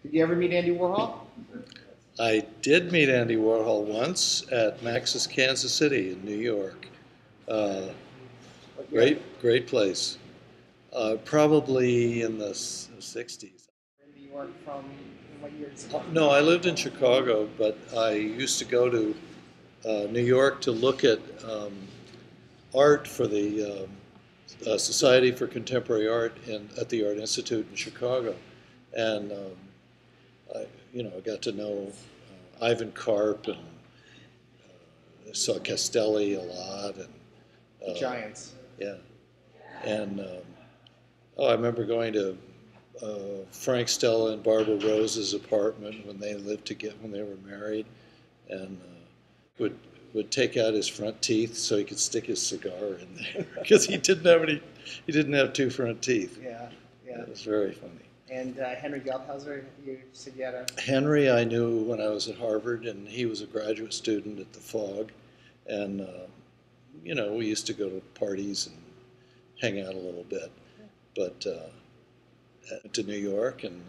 Did you ever meet Andy Warhol? I did meet Andy Warhol once at Max's Kansas City in New York. Uh, What year? great place. Probably in the 60s. In New York from what years? No, I lived in Chicago, but I used to go to New York to look at art for the Society for Contemporary Art at the Art Institute in Chicago. And I got to know Ivan Karp and saw Castelli a lot, and The Giants. yeah, and I remember going to Frank, Stella, and Barbara Rose's apartment when they lived together when they were married, and would take out his front teeth so he could stick his cigar in there because he didn't have any. He didn't have two front teeth. Yeah, yeah. It was very funny. And Henry Gelthauser, you said you had a... Henry, I knew when I was at Harvard, and he was a graduate student at the FOG, and we used to go to parties and hang out a little bit, but to New York and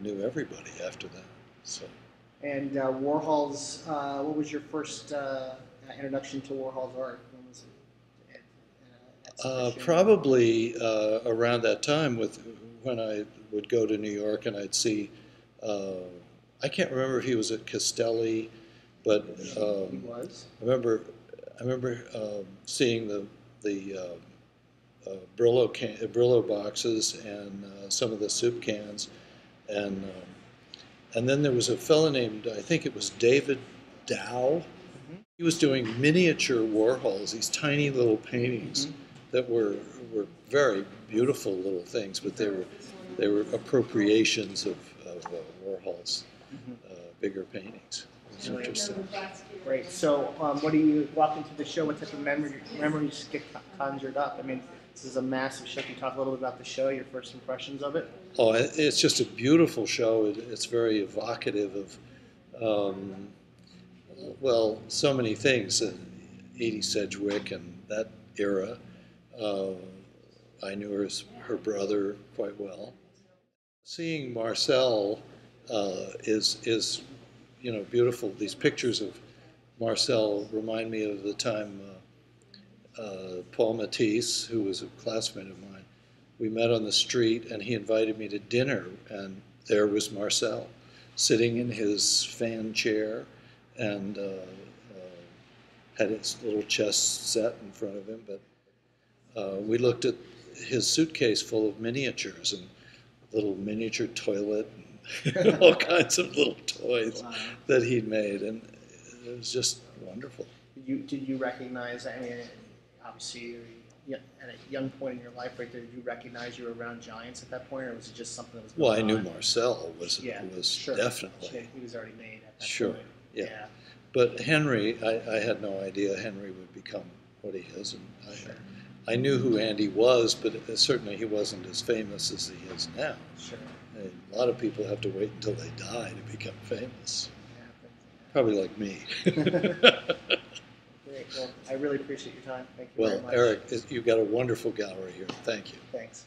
knew everybody after that. So. And Warhol's, what was your first introduction to Warhol's art? When was it? Exhibition? Probably around that time when I would go to New York and I'd see, I can't remember if he was at Castelli, but He was. I remember seeing the Brillo boxes and some of the soup cans, and then there was a fellow named, I think it was David Dow. He was doing miniature Warhols, these tiny little paintings that were very beautiful little things, but they were appropriations of Warhol's bigger paintings. It was interesting. Great. So, what do you walk into the show? What type of memories get conjured up? I mean, this is a massive show. Can you talk a little bit about the show? Your first impressions of it? Oh, it's just a beautiful show. It's very evocative of, so many things. Edie Sedgwick and that era. I knew her brother quite well. Seeing Marcel is beautiful. These pictures of Marcel remind me of the time Paul Matisse, who was a classmate of mine, we met on the street and he invited me to dinner, and there was Marcel sitting in his fan chair and had his little chest set in front of him, but we looked at his suitcase full of miniatures and little miniature toilet and all kinds of little toys that he'd made, and it was just wonderful. Did you recognize, I mean, obviously at a young point in your life right there, did you recognize you were around giants at that point, or was it just something that was going on? Well, I knew Marcel was sure. Definitely. He was already made at that Sure, point. yeah. But Henry, I had no idea Henry would become what he is, and I knew who Andy was, but certainly he wasn't as famous as he is now. Sure. A lot of people have to wait until they die to become famous. Yeah, Probably like me. Great. Well, I really appreciate your time. Thank you very much. Well, Eric, you've got a wonderful gallery here. Thank you. Thanks.